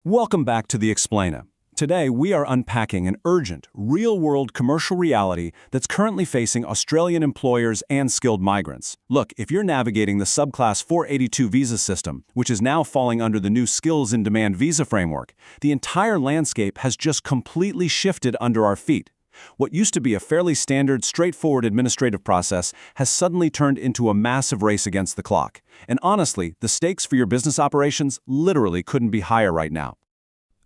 Welcome back to The Explainer. Today, we are unpacking an urgent, real-world commercial reality that's currently facing Australian employers and skilled migrants. Look, if you're navigating the subclass 482 visa system, which is now falling under the new Skills in Demand visa framework, the entire landscape has just completely shifted under our feet. What used to be a fairly standard, straightforward administrative process has suddenly turned into a massive race against the clock. And honestly, the stakes for your business operations literally couldn't be higher right now.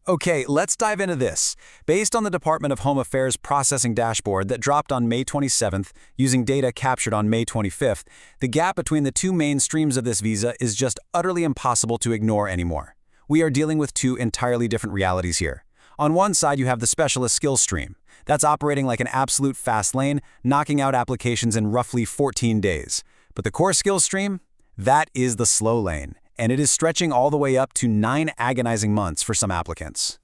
Okay, let's dive into this. Based on the Department of Home Affairs processing dashboard that dropped on May 27th, using data captured on May 25th, the gap between the two main streams of this visa is just utterly impossible to ignore anymore. We are dealing with two entirely different realities here. On one side, you have the specialist skills stream. That's operating like an absolute fast lane, knocking out applications in roughly 14 days. But the core skills stream? That is the slow lane, and it is stretching all the way up to 9 agonizing months for some applicants.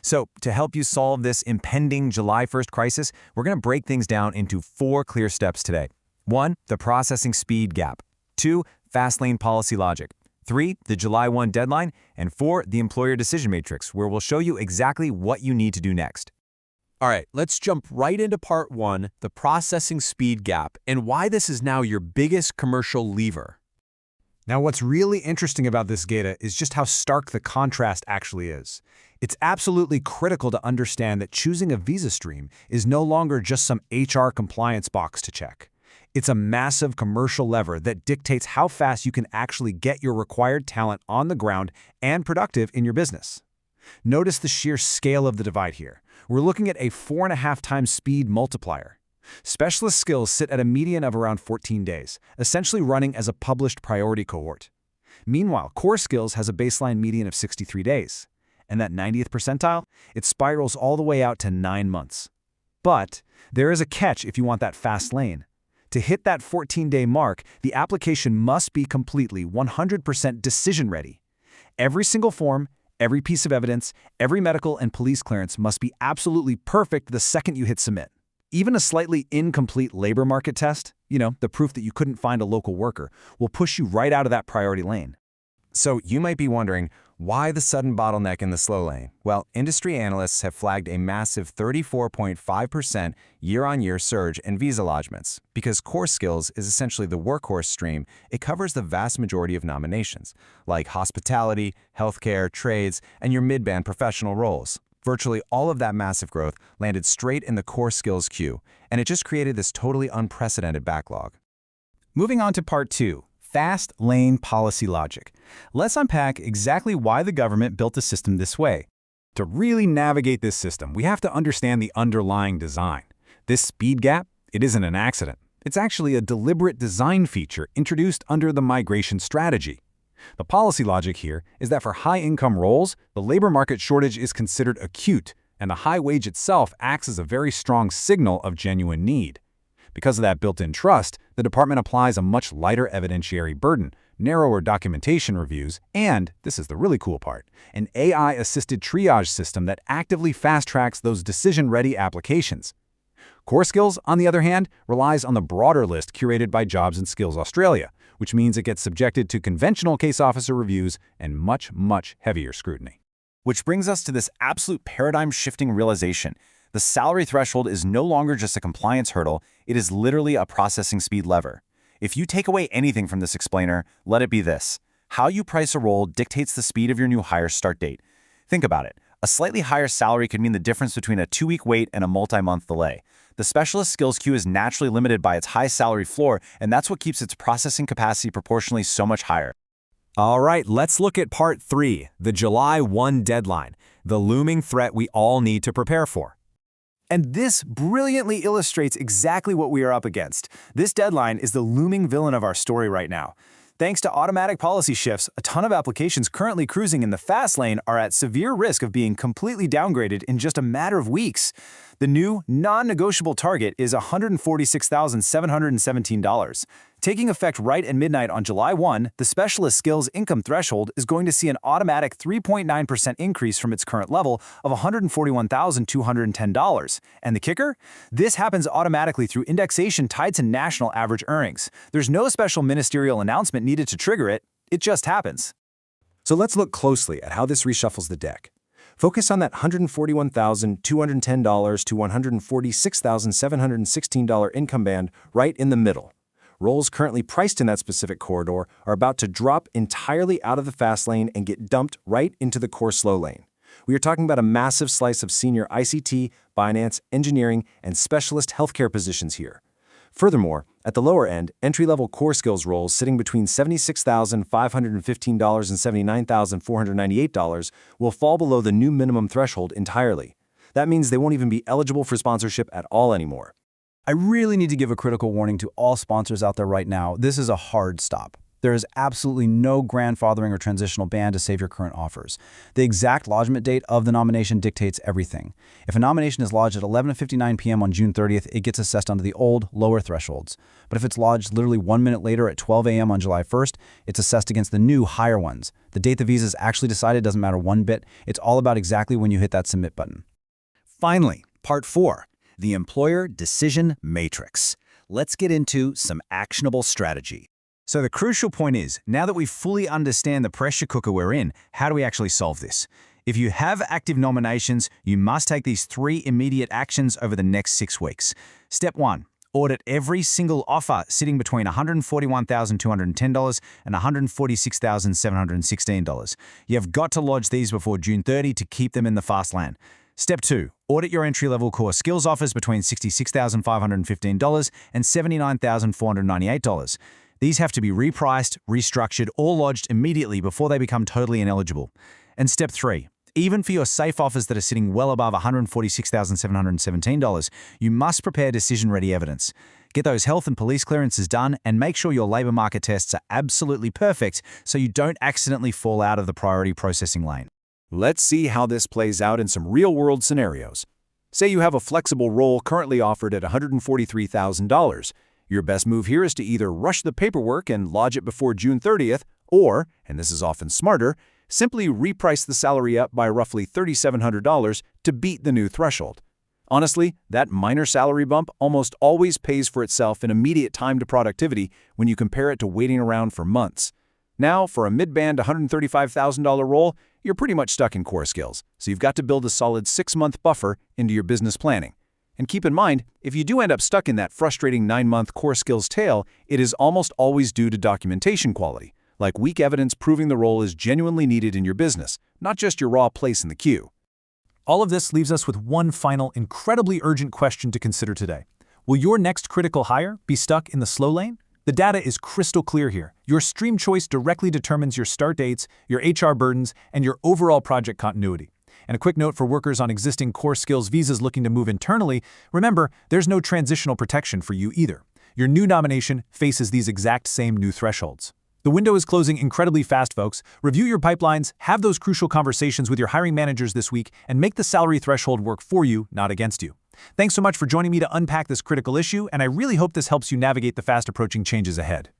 So, to help you solve this impending July 1st crisis, we're going to break things down into 4 clear steps today. 1. The processing speed gap. 2. Fast lane policy logic. 3. The July 1 deadline. And 4. The employer decision matrix, where we'll show you exactly what you need to do next. All right, let's jump right into part 1, the processing speed gap, and why this is now your biggest commercial lever. Now, what's really interesting about this data is just how stark the contrast actually is. It's absolutely critical to understand that choosing a visa stream is no longer just some HR compliance box to check. It's a massive commercial lever that dictates how fast you can actually get your required talent on the ground and productive in your business. Notice the sheer scale of the divide here. We're looking at a 4.5 times speed multiplier. Specialist skills sit at a median of around 14 days, essentially running as a published priority cohort. Meanwhile, core skills has a baseline median of 63 days. And that 90th percentile? It spirals all the way out to 9 months. But there is a catch if you want that fast lane. To hit that 14-day mark, the application must be completely 100% decision-ready. Every single form, every piece of evidence, every medical and police clearance must be absolutely perfect the second you hit submit. Even a slightly incomplete labor market test, the proof that you couldn't find a local worker, will push you right out of that priority lane. So you might be wondering, why the sudden bottleneck in the slow lane? Well, industry analysts have flagged a massive 34.5% year-on-year surge in visa lodgements. Because core skills is essentially the workhorse stream, it covers the vast majority of nominations, like hospitality, healthcare, trades, and your mid-band professional roles. Virtually all of that massive growth landed straight in the core skills queue, and it just created this totally unprecedented backlog. Moving on to part 2. Fast lane policy logic. Let's unpack exactly why the government built the system this way. To really navigate this system, we have to understand the underlying design. This speed gap, it isn't an accident. It's actually a deliberate design feature introduced under the migration strategy. The policy logic here is that for high-income roles, the labor market shortage is considered acute, and the high wage itself acts as a very strong signal of genuine need. Because of that built-in trust, the department applies a much lighter evidentiary burden, narrower documentation reviews, and, this is the really cool part, an AI-assisted triage system that actively fast-tracks those decision-ready applications. Core skills, on the other hand, relies on the broader list curated by Jobs and Skills Australia, which means it gets subjected to conventional case officer reviews and much, much heavier scrutiny. Which brings us to this absolute paradigm-shifting realization. The salary threshold is no longer just a compliance hurdle, it is literally a processing speed lever. If you take away anything from this explainer, let it be this. How you price a role dictates the speed of your new hire's start date. Think about it. A slightly higher salary could mean the difference between a 2-week wait and a multi-month delay. The specialist skills queue is naturally limited by its high salary floor, and that's what keeps its processing capacity proportionally so much higher. All right, let's look at part 3, the July 1 deadline, the looming threat we all need to prepare for. And this brilliantly illustrates exactly what we are up against. This deadline is the looming villain of our story right now. Thanks to automatic policy shifts, a ton of applications currently cruising in the fast lane are at severe risk of being completely downgraded in just a matter of weeks. The new, non-negotiable target is $146,717. Taking effect right at midnight on July 1, the specialist skills income threshold is going to see an automatic 3.9% increase from its current level of $141,210. And the kicker? This happens automatically through indexation tied to national average earnings. There's no special ministerial announcement needed to trigger it. It just happens. So let's look closely at how this reshuffles the deck. Focus on that $141,210 to $146,716 income band right in the middle. Roles currently priced in that specific corridor are about to drop entirely out of the fast lane and get dumped right into the core slow lane. We are talking about a massive slice of senior ICT, finance, engineering, and specialist healthcare positions here. Furthermore, at the lower end, entry-level core skills roles sitting between $76,515 and $79,498 will fall below the new minimum threshold entirely. That means they won't even be eligible for sponsorship at all anymore. I really need to give a critical warning to all sponsors out there right now. This is a hard stop. There is absolutely no grandfathering or transitional ban to save your current offers. The exact lodgement date of the nomination dictates everything. If a nomination is lodged at 11:59 p.m. on June 30th, it gets assessed under the old, lower thresholds. But if it's lodged literally 1 minute later at 12 a.m. on July 1st, it's assessed against the new, higher ones. The date the visa is actually decided doesn't matter one bit. It's all about exactly when you hit that submit button. Finally, Part 4, the Employer Decision Matrix. Let's get into some actionable strategy. So the crucial point is, now that we fully understand the pressure cooker we're in, how do we actually solve this? If you have active nominations, you must take these 3 immediate actions over the next 6 weeks. Step 1. Audit every single offer sitting between $141,210 and $146,716. You have got to lodge these before June 30 to keep them in the fast lane. Step 2. Audit your entry-level core skills offers between $66,515 and $79,498. These have to be repriced, restructured, or lodged immediately before they become totally ineligible. And Step 3. Even for your safe offers that are sitting well above $146,717, you must prepare decision-ready evidence. Get those health and police clearances done and make sure your labor market tests are absolutely perfect so you don't accidentally fall out of the priority processing lane. Let's see how this plays out in some real-world scenarios. Say you have a flexible role currently offered at $143,000. Your best move here is to either rush the paperwork and lodge it before June 30th, or, and this is often smarter, simply reprice the salary up by roughly $3,700 to beat the new threshold. Honestly, that minor salary bump almost always pays for itself in immediate time to productivity when you compare it to waiting around for months. Now, for a mid-band $135,000 role, you're pretty much stuck in core skills, so you've got to build a solid 6-month buffer into your business planning. And keep in mind, if you do end up stuck in that frustrating 9-month core skills tail, it is almost always due to documentation quality, like weak evidence proving the role is genuinely needed in your business, not just your raw place in the queue. All of this leaves us with one final, incredibly urgent question to consider today. Will your next critical hire be stuck in the slow lane? The data is crystal clear here. Your stream choice directly determines your start dates, your HR burdens, and your overall project continuity. And a quick note for workers on existing core skills visas looking to move internally, remember, there's no transitional protection for you either. Your new nomination faces these exact same new thresholds. The window is closing incredibly fast, folks. Review your pipelines, have those crucial conversations with your hiring managers this week, and make the salary threshold work for you, not against you. Thanks so much for joining me to unpack this critical issue, and I really hope this helps you navigate the fast-approaching changes ahead.